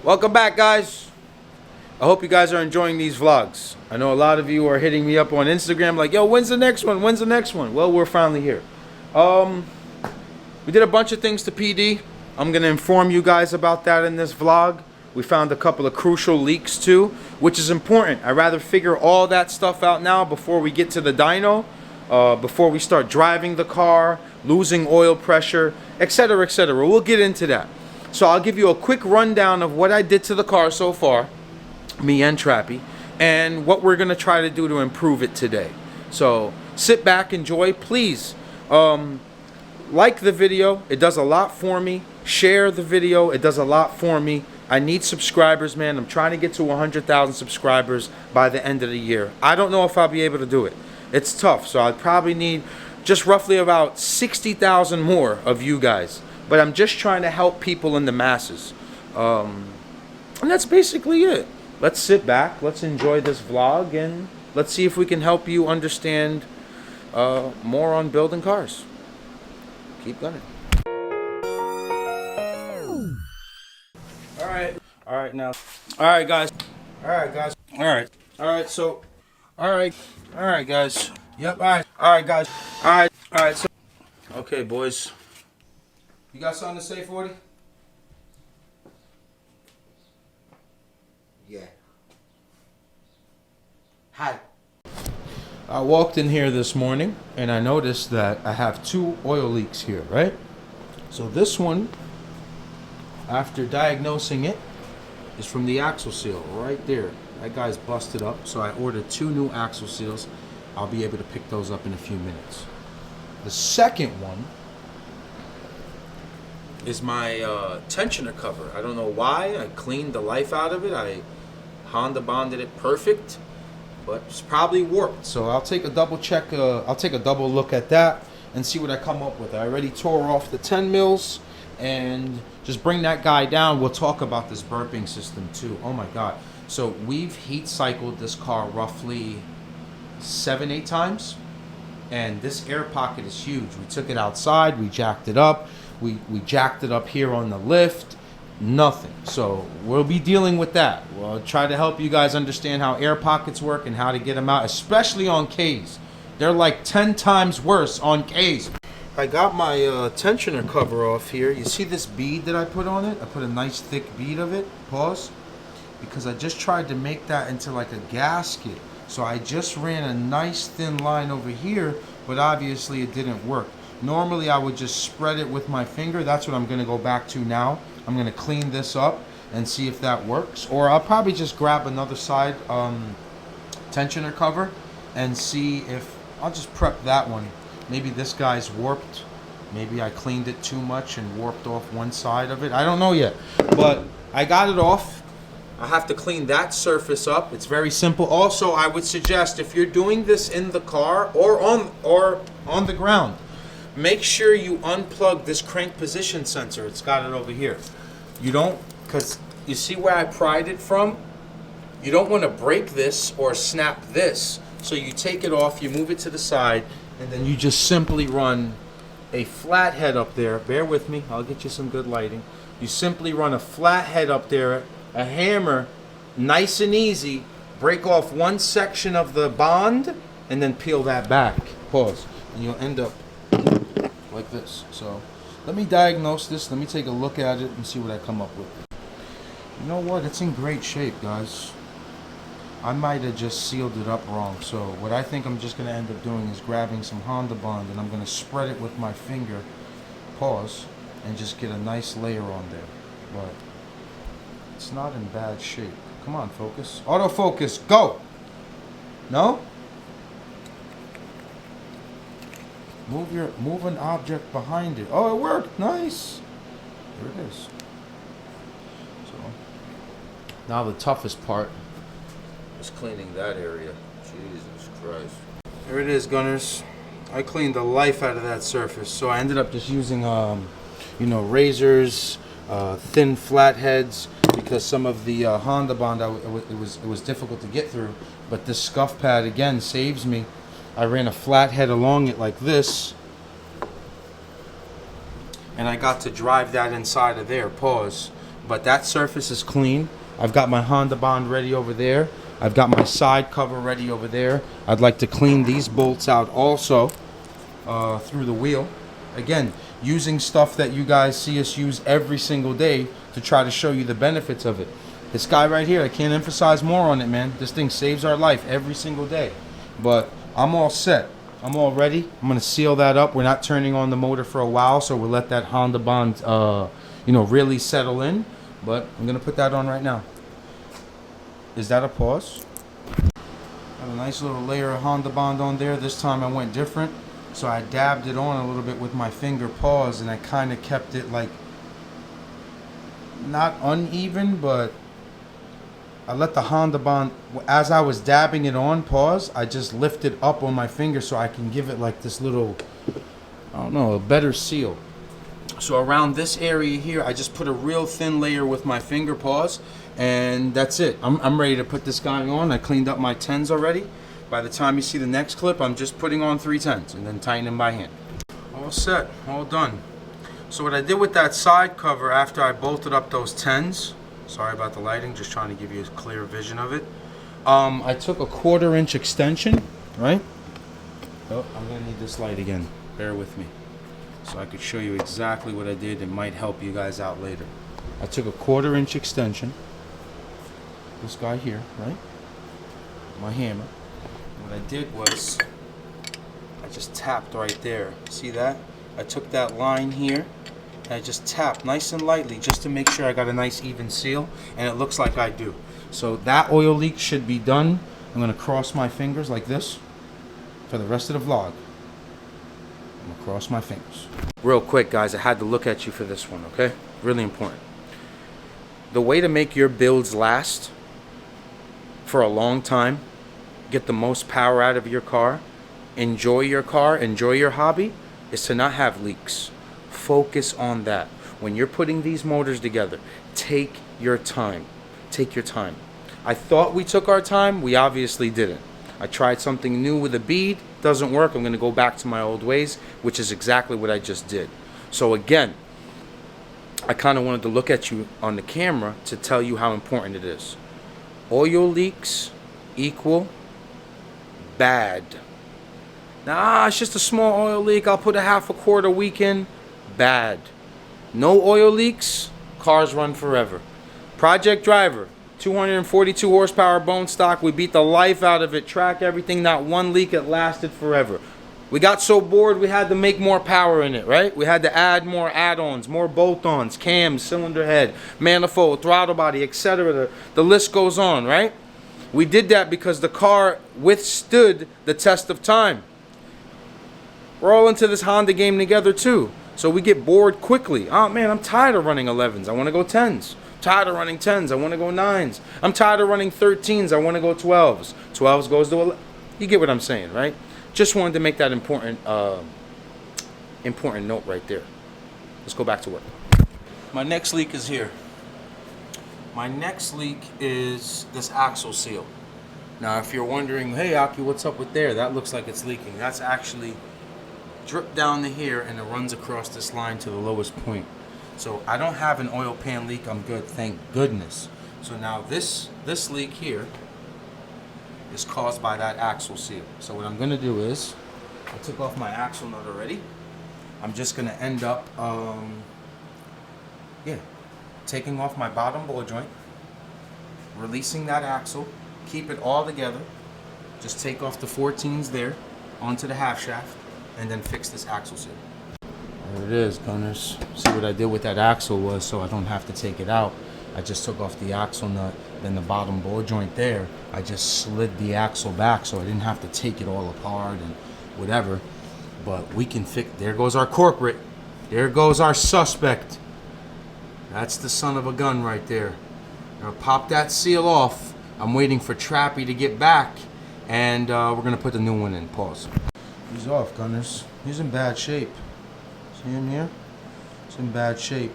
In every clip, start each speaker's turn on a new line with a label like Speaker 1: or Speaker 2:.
Speaker 1: Welcome back, guys. I hope you guys are enjoying these vlogs. I know a lot of you are hitting me up on Instagram like, yo, when's the next one? When's the next one? Well, we're finally here. We did a bunch of things to PD. I'm going to inform you guys about that in this vlog. We found a couple of crucial leaks too, which is important. I'd rather figure all that stuff out now before we get to the dyno, before we start driving the car, losing oil pressure, etc., etc. We'll get into that. So I'll give you a quick rundown of what I did to the car so far, me and Trappy, and what we're going to try to do to improve it today. So sit back, enjoy, please. Like the video, it does a lot for me. Share the video, it does a lot for me. I need subscribers, man. I'm trying to get to 100,000 subscribers by the end of the year. I don't know if I'll be able to do it. It's tough, so I probably need just roughly about 60,000 more of you guys. But I'm just trying to help people in the masses. And that's basically it. Let's sit back, let's enjoy this vlog, and let's see if we can help you understand more on building cars. Keep going. Alright now. Alright guys. Alright, so Alright guys. Yep, alright guys. Alright, so okay boys. You got something to say, 40?
Speaker 2: Yeah. Hi.
Speaker 1: I walked in here this morning and I noticed that I have 2 oil leaks here, right? So this one, after diagnosing it, is from the axle seal right there. That guy's busted up, so I ordered 2 new axle seals. I'll be able to pick those up in a few minutes. The second one is my tensioner cover. I don't know why. I cleaned the life out of it. I Honda bonded it perfect, but it's probably warped. So I'll take a double check. I'll take a double look at that and see what I come up with. I already tore off the 10 mils and just bring that guy down. We'll talk about this burping system too. Oh my God. So we've heat cycled this car roughly 7-8 times, and this air pocket is huge. We took it outside, we jacked it up, we jacked it up here on the lift, nothing. So we'll be dealing with that. We'll try to help you guys understand how air pockets work and how to get them out, especially on K's. They're like 10 times worse on K's. I got my tensioner cover off here. You see this bead that I put on it? I put a nice thick bead of it. Pause. Because I just tried to make that into like a gasket. So I just ran a nice thin line over here, but obviously it didn't work. Normally I would just spread it with my finger. That's what I'm going to go back to now. I'm going to clean this up and see if that works. Or I'll probably just grab another side tensioner cover and see if... I'll just prep that one. Maybe this guy's warped. Maybe I cleaned it too much and warped off one side of it. I don't know yet. But I got it off. I have to clean that surface up. It's very simple. Also, I would suggest if you're doing this in the car or on the ground, make sure you unplug this crank position sensor. It's got it over here. You don't, because you see where I pried it from? You don't want to break this or snap this. So you take it off, you move it to the side, and then you just simply run a flat head up there. Bear with me, I'll get you some good lighting. You simply run a flat head up there, a hammer, nice and easy, break off one section of the bond, and then peel that back. Pause. And you'll end up like this. So let me diagnose this. Let me take a look at it and see what I come up with. You know what? It's in great shape, guys. I might have just sealed it up wrong. So what I think I'm just going to end up doing is grabbing some Honda Bond, and I'm going to spread it with my finger, pause, and just get a nice layer on there. But it's not in bad shape. Come on, focus. Autofocus, go! No? Move an object behind it. Oh, it worked. Nice. There it is. So now the toughest part is cleaning that area. Jesus Christ. There it is, Gunners. I cleaned the life out of that surface. So I ended up just using razors, thin flatheads, because some of the Honda Bond it was difficult to get through. But this scuff pad again saves me. I ran a flathead along it like this, and I got to drive that inside of there. Pause. but that surface is clean. I've got my Honda Bond ready over there. I've got my side cover ready over there. I'd like to clean these bolts out also through the wheel. Again, using stuff that you guys see us use every single day to try to show you the benefits of it. This guy right here, I can't emphasize more on it, man. This thing saves our life every single day. But I'm all set. I'm all ready. I'm going to seal that up. We're not turning on the motor for a while, so we'll let that Honda Bond, really settle in. But I'm going to put that on right now. Is that a pause? Got a nice little layer of Honda Bond on there. This time I went different. So I dabbed it on a little bit with my finger pause, and I kind of kept it like, not uneven, but I let the Honda Bond, as I was dabbing it on, pause, I just lifted up on my finger so I can give it like this little, I don't know, a better seal. So around this area here, I just put a real thin layer with my finger pause, and that's it. I'm ready to put this guy on. I cleaned up my 10s already. By the time you see the next clip, I'm just putting on 3 10s and then tightening by hand. All set, all done. So what I did with that side cover after I bolted up those 10s, sorry about the lighting, just trying to give you a clear vision of it. I took a 1/4 inch extension, right? Oh, I'm gonna need this light again, bear with me. So I could show you exactly what I did. It might help you guys out later. I took a 1/4 inch extension, this guy here, right? My hammer. What I did was, I just tapped right there. See that? I took that line here, and I just tapped nice and lightly just to make sure I got a nice even seal, and it looks like I do. So that oil leak should be done. I'm gonna cross my fingers like this for the rest of the vlog. I'm gonna cross my fingers. Real quick, guys, I had to look at you for this one, okay? Really important. The way to make your builds last for a long time, get the most power out of your car, enjoy your hobby, is to not have leaks. Focus on that. When you're putting these motors together, take your time. Take your time. I thought we took our time. We obviously didn't. I tried something new with a bead. Doesn't work. I'm going to go back to my old ways, which is exactly what I just did. So again, I kind of wanted to look at you on the camera to tell you how important it is. Oil leaks equal bad. Nah, it's just a small oil leak. I'll put a 1/2 quart a week in. Bad. No oil leaks, cars run forever. Project Driver, 242 horsepower bone stock. We beat the life out of it. Track everything. Not one leak. It lasted forever. We got so bored we had to make more power in it, right? We had to add more add-ons, more bolt-ons, cams, cylinder head, manifold, throttle body, etc. The list goes on, right? We did that because the car withstood the test of time. We're all into this Honda game together too. So we get bored quickly. Oh man, I'm tired of running 11s. I want to go 10s. Tired of running 10s. I want to go 9s. I'm tired of running 13s. I want to go 12s. 12s goes to 11. You get what I'm saying, right? Just wanted to make that important note right there. Let's go back to work. My next leak is here. My next leak is this axle seal. Now, if you're wondering, hey, Aki, what's up with there? That looks like it's leaking. That's actually dripped down to here, and it runs across this line to the lowest point. So I don't have an oil pan leak. I'm good, thank goodness. So now this leak here is caused by that axle seal. So what I'm going to do is, I took off my axle nut already. I'm just going to end up, taking off my bottom ball joint, releasing that axle, keep it all together, just take off the 14s there onto the half shaft, and then fix this axle seal. There it is, gunners. See what I did with that axle was, so I don't have to take it out, I just took off the axle nut, then the bottom ball joint there, I just slid the axle back so I didn't have to take it all apart and whatever. But we can fix, there goes our culprit, there goes our suspect. That's the son of a gun right there. Now pop that seal off. I'm waiting for Trappy to get back, and we're gonna put the new one in. Pause. He's off, gunners. He's in bad shape. See him here? He's in bad shape.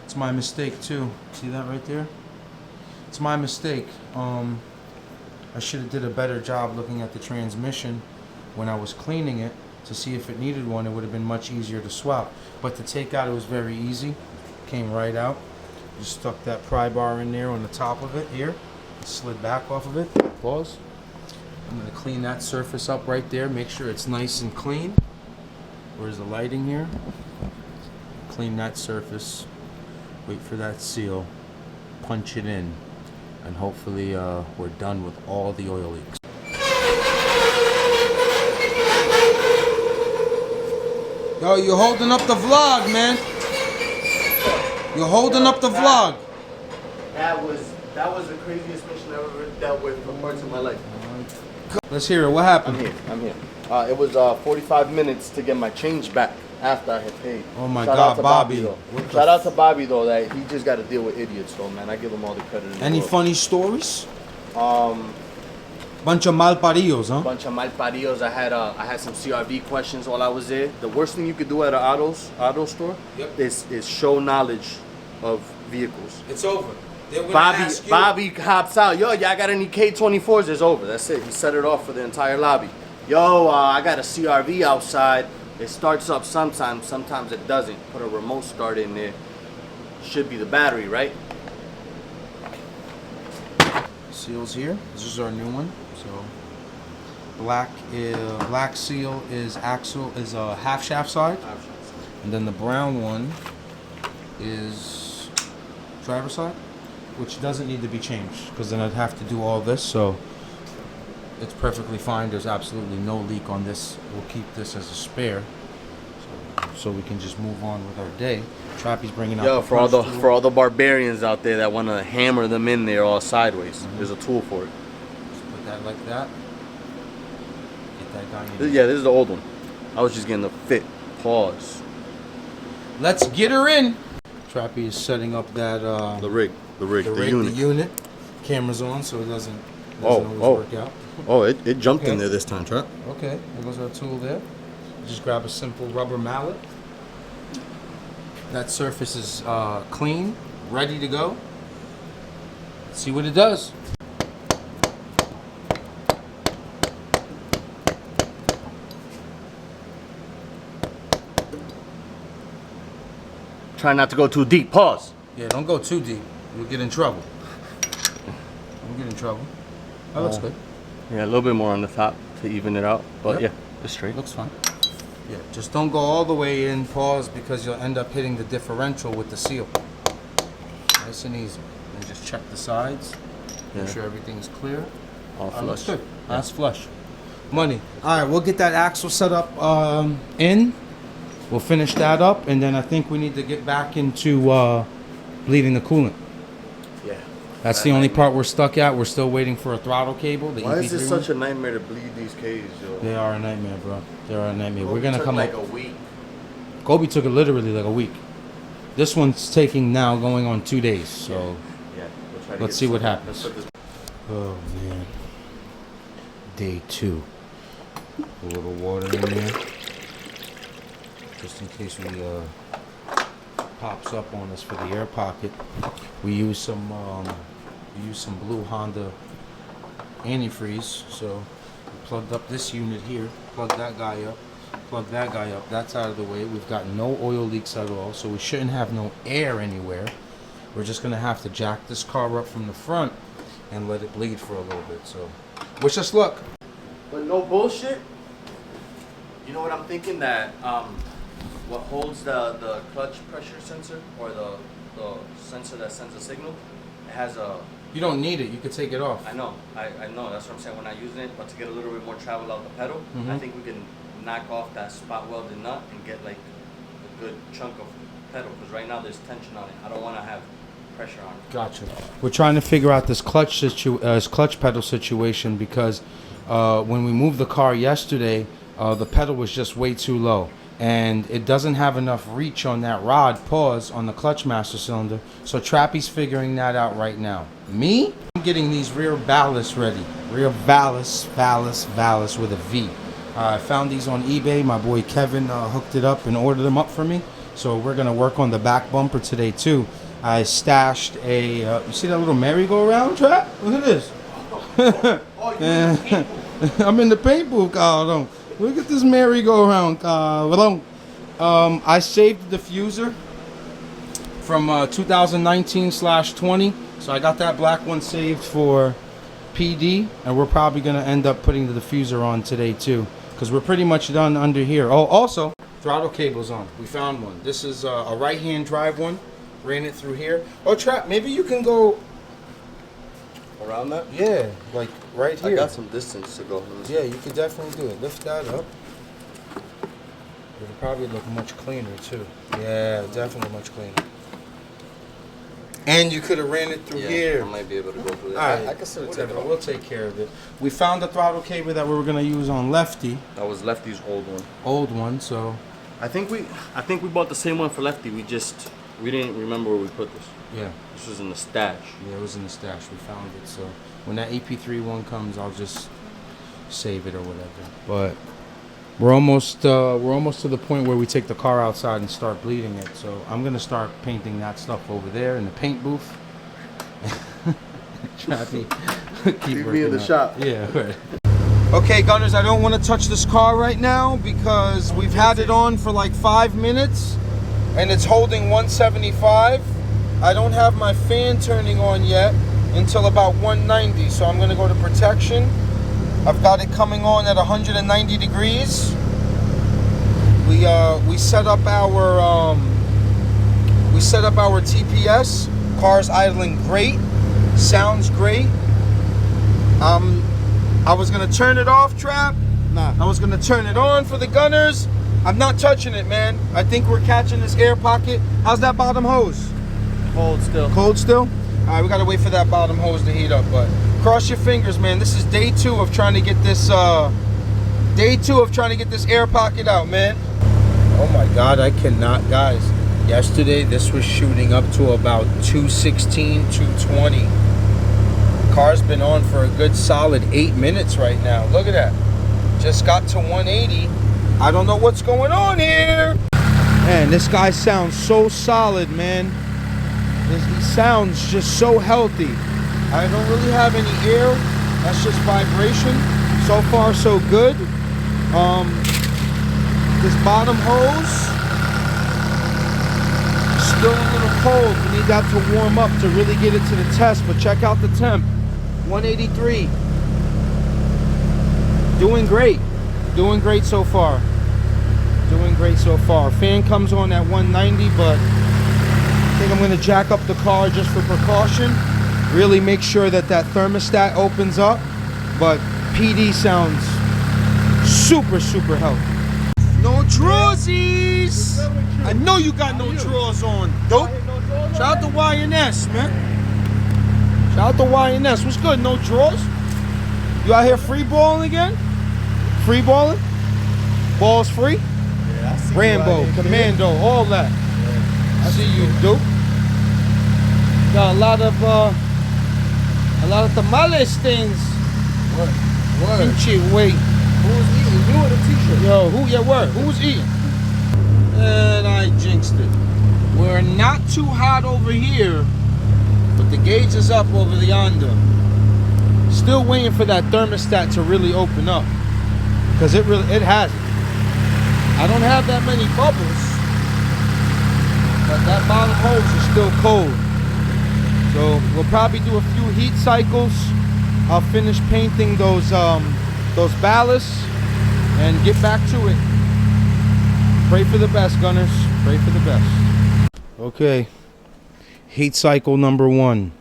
Speaker 1: It's my mistake too. See that right there? It's my mistake. I should have did a better job looking at the transmission when I was cleaning it to see if it needed one. It would have been much easier to swap. But to take out, it was very easy. Came right out. Just stuck that pry bar in there on the top of it here. Slid back off of it. Pause. I'm going to clean that surface up right there. Make sure it's nice and clean. Where's the lighting here? Clean that surface. Wait for that seal. Punch it in. And hopefully we're done with all the oil leaks. Yo, you're holding up the vlog, man. You're holding up the vlog.
Speaker 2: That was the craziest mission I've ever dealt with for parts of my life.
Speaker 1: Let's hear it. What happened?
Speaker 2: I'm here. It was 45 minutes to get my change back after I had paid.
Speaker 1: Oh my
Speaker 2: Shout
Speaker 1: God,
Speaker 2: out to
Speaker 1: Bobby.
Speaker 2: though. Shout out to Bobby though, that he just got to deal with idiots though, man. I give him all the credit in the
Speaker 1: Any
Speaker 2: world.
Speaker 1: funny stories?
Speaker 2: Bunch
Speaker 1: of malparidos, huh?
Speaker 2: Bunch of malparidos. I had some CRV questions while I was there. The worst thing you could do at an auto store is show knowledge of vehicles.
Speaker 1: It's over.
Speaker 2: Bobby hops out. Yo, y'all got any K24s? It's over. That's it. He set it off for the entire lobby. Yo, I got a CRV outside. It starts up sometimes. Sometimes it doesn't. Put a remote start in there. Should be the battery, right?
Speaker 1: Seals here. This is our new one. So black seal is axle is a half shaft side, and then the brown one is driver side, which doesn't need to be changed because then I'd have to do all this. So it's perfectly fine. There's absolutely no leak on this. We'll keep this as a spare, so we can just move on with our day. Trappy's bringing out.
Speaker 2: Yo, for all the barbarians out there that want to hammer them in there all sideways, there's a tool for it.
Speaker 1: Just put that like that. Get that guy in.
Speaker 2: Yeah, this is the old one. I was just getting the fit. Pause.
Speaker 1: Let's get her in. Trappy is setting up that
Speaker 2: the
Speaker 1: unit. Camera's on, so it doesn't always work out.
Speaker 2: Oh, it jumped in there this time, Trap.
Speaker 1: Okay, there goes our tool there. Just grab a simple rubber mallet. That surface is clean, ready to go. Let's see what it does.
Speaker 2: Try not to go too deep. Pause.
Speaker 1: Yeah, don't go too deep. You'll get in trouble. Don't get in trouble. That looks good.
Speaker 2: Yeah, a little bit more on the top to even it out. But yeah, it's straight.
Speaker 1: Looks fine. Yeah, just don't go all the way in, pause, because you'll end up hitting the differential with the seal. Nice and easy. And just check the sides. Make sure everything's clear.
Speaker 2: All flush.
Speaker 1: Looks good. That's flush. Money. All right, we'll get that axle set up in. We'll finish that up, and then I think we need to get back into bleeding the coolant.
Speaker 2: Yeah.
Speaker 1: That's the only part we're stuck at. We're still waiting for a throttle cable.
Speaker 2: Why is it such a nightmare to bleed these Ks, yo?
Speaker 1: They are a nightmare, bro. They are a nightmare.
Speaker 2: Kobe
Speaker 1: We're gonna
Speaker 2: took
Speaker 1: come
Speaker 2: like
Speaker 1: up.
Speaker 2: a week.
Speaker 1: Kobe took it literally like a week. This one's taking now going on 2 days. So
Speaker 2: yeah. We'll try to
Speaker 1: let's see what happens.
Speaker 2: Let's put this.
Speaker 1: Oh man. Day 2. A little water in there, just in case we pops up on us for the air pocket. We use some blue Honda antifreeze. So we plugged up this unit here, plug that guy up, plug that guy up. That's out of the way. We've got no oil leaks at all, so we shouldn't have no air anywhere. We're just gonna have to jack this car up from the front and let it bleed for a little bit. So wish us luck.
Speaker 2: But no bullshit. You know what I'm thinking? That what holds the clutch pressure sensor, or the sensor that sends a signal, it has a.
Speaker 1: You don't need it. You could take it off.
Speaker 2: I know. I know. That's what I'm saying. We're not using it, but to get a little bit more travel out the pedal, I think we can knock off that spot welded nut and get like a good chunk of pedal. Because right now there's tension on it. I don't want to have pressure on it.
Speaker 1: Gotcha. We're trying to figure out this clutch pedal situation because when we moved the car yesterday, the pedal was just way too low. And it doesn't have enough reach on that rod, pause, on the clutch master cylinder. So Trappy's figuring that out right now. Me? I'm getting these rear ballasts ready. Rear ballast with a V. I found these on eBay. My boy Kevin hooked it up and ordered them up for me. So we're going to work on the back bumper today too. I stashed a, you see that little merry-go-round, Trap? Look at this. I'm in the paint booth, Carl. Look at this merry-go-round, Carl. I saved the diffuser from 2019/20. So I got that black one saved for PD, and we're probably gonna end up putting the diffuser on today too, because we're pretty much done under here. Oh, also throttle cable's on. We found one. This is a right-hand drive one. Ran it through here. Oh, Trap, maybe you can go
Speaker 2: around that.
Speaker 1: Yeah, like right here.
Speaker 2: I got some distance to go.
Speaker 1: Yeah, you could definitely do it. Lift that up. It'll probably look much cleaner too. Yeah, definitely much cleaner. And you could have ran it through here.
Speaker 2: I might be able to go through that.
Speaker 1: All right,
Speaker 2: I can still take it off.
Speaker 1: We'll take care of it. We found the throttle cable that we were gonna use on Lefty.
Speaker 2: That was Lefty's old one.
Speaker 1: Old one, so.
Speaker 2: I think we bought the same one for Lefty. We didn't remember where we put this.
Speaker 1: Yeah.
Speaker 2: This was in the stash.
Speaker 1: Yeah, it was in the stash. We found it. So when that AP3 one comes, I'll just save it or whatever. But we're almost to the point where we take the car outside and start bleeding it. So I'm gonna start painting that stuff over there in the paint booth. Trappy, keep
Speaker 2: me in the shop.
Speaker 1: Yeah. Right. Okay, Gunners, I don't want to touch this car right now because we've had it on for like 5 minutes and it's holding 175. I don't have my fan turning on yet until about 190, so I'm going to go to protection. I've got it coming on at 190 degrees. We set up our TPS. Car's idling great. Sounds great. I was gonna turn it off, Trap.
Speaker 2: Nah.
Speaker 1: I was gonna turn it on for the Gunners. I'm not touching it, man. I think we're catching this air pocket. How's that bottom hose?
Speaker 2: Cold still.
Speaker 1: Cold still? All right, we gotta wait for that bottom hose to heat up, but cross your fingers, man. This is day 2 of trying to get this air pocket out, man. Oh my God, I cannot, guys. Yesterday, this was shooting up to about 216, 220. Car's been on for a good solid 8 minutes right now. Look at that. Just got to 180. I don't know what's going on here. Man, this guy sounds so solid, man. He sounds just so healthy. I don't really have any air. That's just vibration. So far, so good. This bottom hose, still a little cold. We need that to warm up to really get it to the test, but check out the temp. 183. Doing great. Doing great so far. Doing great so far. Fan comes on at 190, but I think I'm going to jack up the car just for precaution. Really make sure that thermostat opens up. But PD sounds super, super healthy. No drawsies! I know you got no drawers on, dope. Shout out to YNS, man. Shout out to YNS. What's good? No drawers? You out here free balling again? Free balling? Balls free?
Speaker 2: Yeah, I see
Speaker 1: Rambo, Commando, all that.
Speaker 2: Yeah.
Speaker 1: I see you, dope. Got a lot of tamales things.
Speaker 2: What?
Speaker 1: Kimchi, wait.
Speaker 2: Who was eating? You in a t-shirt?
Speaker 1: Yo, who was eating? And I jinxed it. We're not too hot over here, but the gauge is up over the yonder. Still waiting for that thermostat to really open up, because it hasn't. I don't have that many bubbles, but that bottom hose is still cold. So we'll probably do a few heat cycles. I'll finish painting those ballasts and get back to it. Pray for the best, Gunners. Pray for the best. Okay. Heat cycle number 1.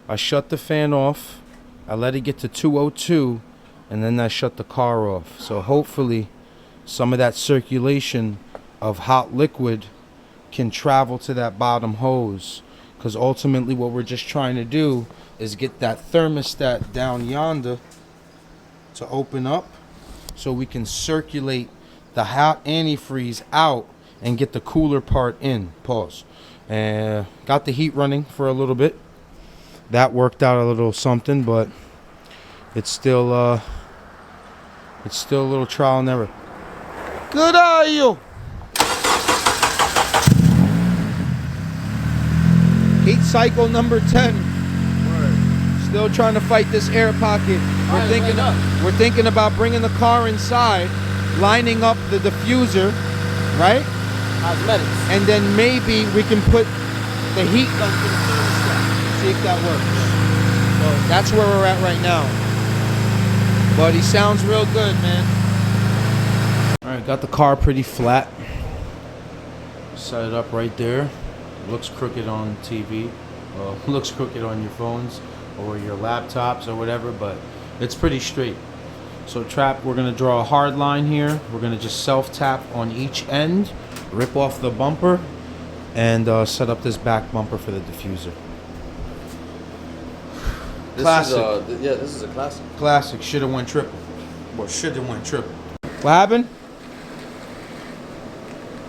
Speaker 1: I shut the fan off. I let it get to 202, and then I shut the car off. So hopefully some of that circulation of hot liquid can travel to that bottom hose, because ultimately what we're just trying to do is get that thermostat down yonder to open up so we can circulate the hot antifreeze out and get the cooler part in. Pause. And got the heat running for a little bit. That worked out a little something, but it's still a little trial and error. Good eye, you. Heat cycle number 10. Still trying to fight this air pocket. We're thinking about bringing the car inside, lining up the diffuser, right?
Speaker 2: Cosmetics.
Speaker 1: And then maybe we can put the heat gun to the thermostat. See if that works. So that's where we're at right now. But he sounds real good, man. All right, got the car pretty flat. Set it up right there. Looks crooked on TV. Looks crooked on your phones or your laptops or whatever, but it's pretty straight. So Trap, we're gonna draw a hard line here. We're gonna just self-tap on each end, rip off the bumper, and set up this back bumper for the diffuser. Classic.
Speaker 2: This is a classic.
Speaker 1: Classic. Shoulda went triple. Or shoulda went triple. What happened?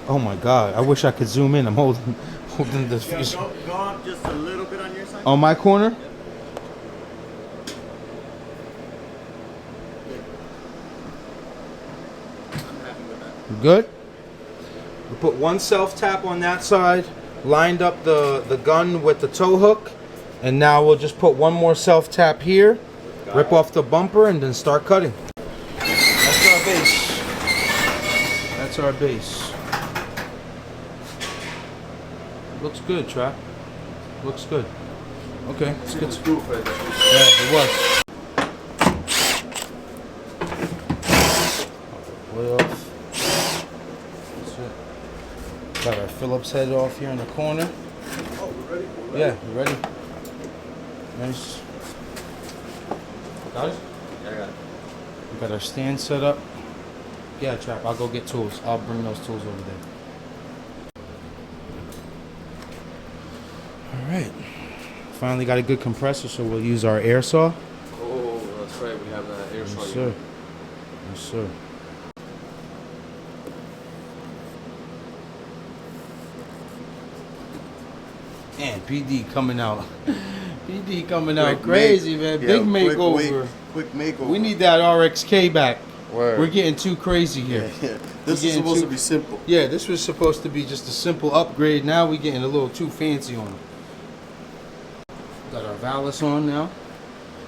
Speaker 1: Oh my God! I wish I could zoom in. I'm holding the diffuser.
Speaker 2: Go up just a little bit on your side.
Speaker 1: On my corner. Good. We put one self tap on that side, lined up the gun with the tow hook, and now we'll just put one more self tap here, rip off the bumper, and then start cutting. That's our base. That's our base. Looks good, Trap. Looks good. Okay, let's get to yeah, it was. Oil off. Got our Phillips head off here in the corner.
Speaker 2: Oh, we're ready?
Speaker 1: Yeah, you ready? Nice. Got it?
Speaker 2: Yeah, I got it.
Speaker 1: We got our stand set up. Yeah, Trap, I'll go get tools. I'll bring those tools over there. Alright. Finally got a good compressor, so we'll use our air saw.
Speaker 2: Oh, that's right. We have that air saw.
Speaker 1: Yes, sir. Yes, sir. And PD coming out. PD coming out crazy, man. Big makeover.
Speaker 2: Quick makeover.
Speaker 1: We need that RXK back.
Speaker 2: Word.
Speaker 1: We're getting too crazy here.
Speaker 2: Yeah. This is supposed to be simple.
Speaker 1: Yeah, this was supposed to be just a simple upgrade. Now we're getting a little too fancy on it. Got our Valis on now.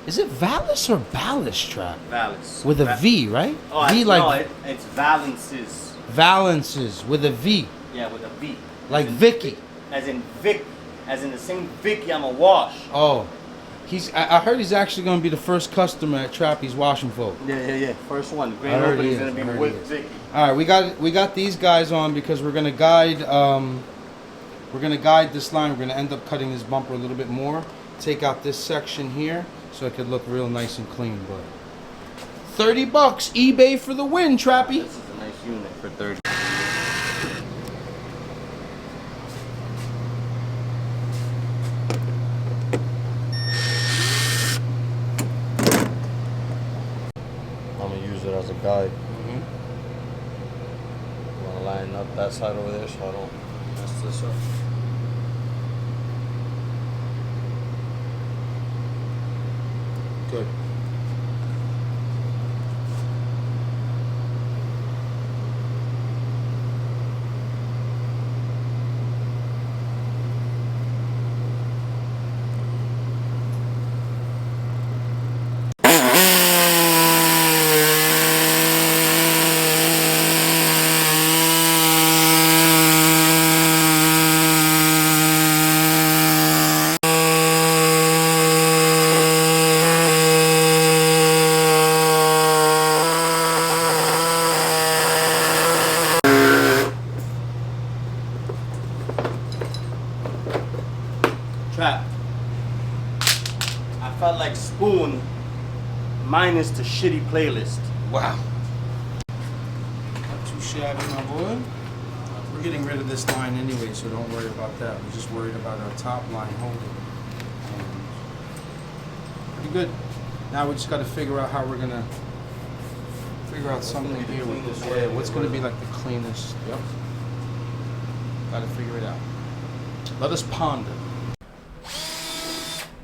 Speaker 1: Is it Valis or Ballast, Trap?
Speaker 2: Valis.
Speaker 1: With a V, right?
Speaker 2: Oh,
Speaker 1: V like
Speaker 2: no, it's Valences.
Speaker 1: Valences with a V.
Speaker 2: Yeah, with a V.
Speaker 1: Like Vicky.
Speaker 2: As in Vic. As in the same Vicky I'm a wash.
Speaker 1: Oh. I heard he's actually going to be the first customer at Trappy's Washing Folk.
Speaker 2: Yeah. First one. Grand opening is going to be with Vicky.
Speaker 1: All right, we got these guys on because we're going to guide this line. We're going to end up cutting this bumper a little bit more. Take out this section here so it could look real nice and clean. But $30 eBay for the win, Trappy.
Speaker 2: This is a nice unit for 30. I'm gonna use it as a guide. I'm gonna line up that side over there so I don't mess this up.
Speaker 1: Good.
Speaker 2: Trap. I felt like Spoon minus the shitty playlist.
Speaker 1: Wow. Not too shabby, my boy. We're getting rid of this line anyway, so don't worry about that. We're just worried about our top line holding. Pretty good. Now we just got to figure out how we're going to figure out something here with this. Yeah, what's going to be like the cleanest. Yep. Got to figure it out. Let us ponder.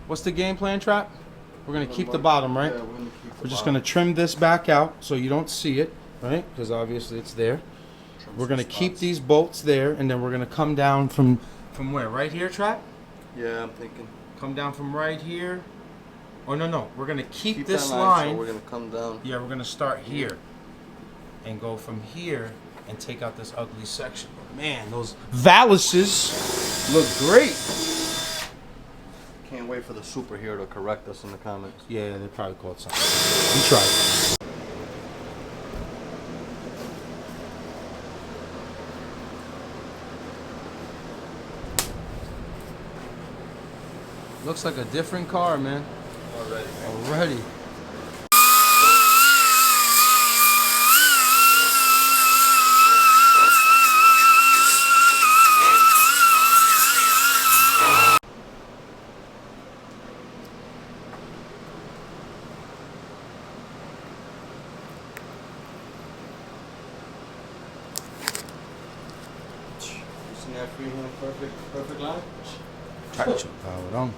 Speaker 1: What's the game plan, Trap? We're going to keep the bottom, right?
Speaker 2: Yeah, we're gonna keep
Speaker 1: We're just going to trim this back out so you don't see it, right? Because obviously it's there. We're going to keep these bolts there, and then we're going to come down from where? Right here, Trap?
Speaker 2: Yeah, I'm thinking.
Speaker 1: Come down from right here. Oh, no. We're going to keep this
Speaker 2: that
Speaker 1: line.
Speaker 2: So we're going to come down.
Speaker 1: Yeah, we're going to start here and go from here and take out this ugly section. But man, those Valises Look great.
Speaker 2: Can't wait for the superhero to correct us in the comments.
Speaker 1: Yeah, they probably called something. We tried. Looks like a different car, man. Already.
Speaker 2: Isn't that freehand perfect line?
Speaker 1: Cabrón.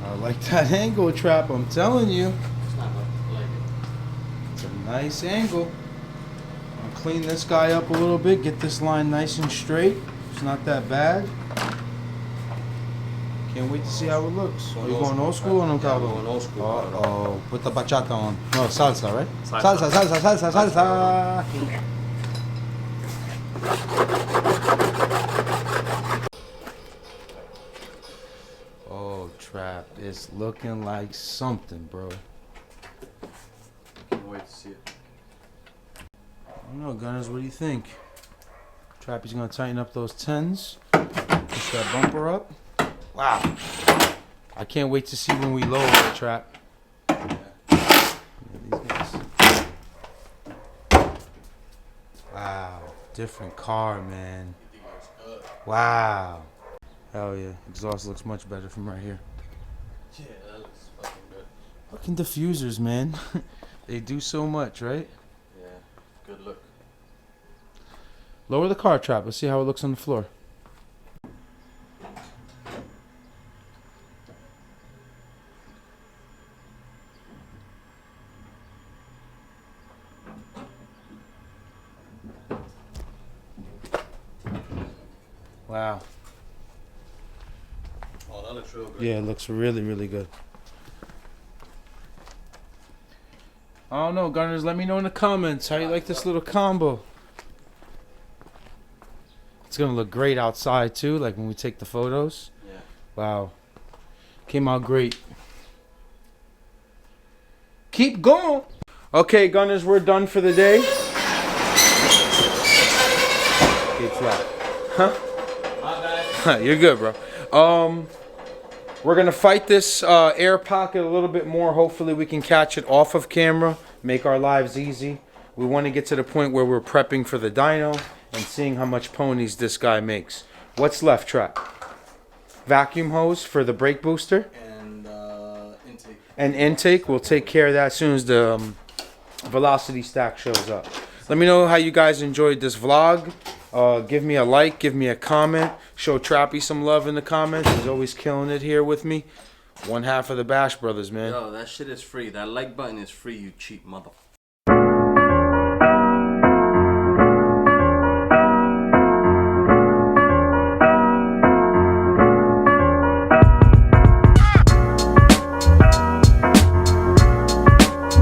Speaker 1: I like that angle, Trap. I'm telling you.
Speaker 2: It's not like it.
Speaker 1: It's a nice angle. I'll clean this guy up a little bit, get this line nice and straight. It's not that bad. Can't wait to see how it looks. Are you going old school or no cabo?
Speaker 2: Going old school.
Speaker 1: Oh, put the bachata on. No, salsa, right? Salsa, salsa, salsa, salsa. Oh, Trap, it's looking like something, bro.
Speaker 2: Can't wait to see it.
Speaker 1: I don't know, Gunners, what do you think? Trappy's gonna tighten up those 10s. Push that bumper up. Wow. I can't wait to see when we lower the Trap. Yeah, these guys. Wow. Different car, man. Wow. Hell yeah. Exhaust looks much better from right here.
Speaker 2: Yeah, that looks fucking good.
Speaker 1: Fucking diffusers, man. They do so much, right?
Speaker 2: Yeah, good look.
Speaker 1: Lower the car, Trap. Let's see how it looks on the floor. Wow.
Speaker 2: Oh, that looks real good.
Speaker 1: Yeah, it looks really, really good. I don't know, Gunners. Let me know in the comments how you like this little combo. It's gonna look great outside too, like when we take the photos.
Speaker 2: Yeah.
Speaker 1: Wow. Came out great. Keep going. Okay, Gunners, we're done for the day. Okay, Trap. Huh? You're good, bro. We're gonna fight this air pocket a little bit more. Hopefully we can catch it off of camera, make our lives easy. We want to get to the point where we're prepping for the dyno and seeing how much ponies this guy makes. What's left, Trap? Vacuum hose for the brake booster.
Speaker 2: And intake.
Speaker 1: And intake, we'll take care of that as soon as the velocity stack shows up. Let me know how you guys enjoyed this vlog. Give me a like, give me a comment. Show Trappy some love in the comments. He's always killing it here with me. One half of the Bash Brothers, man.
Speaker 2: Yo, that shit is free. That like button is free, you cheap motherfucker.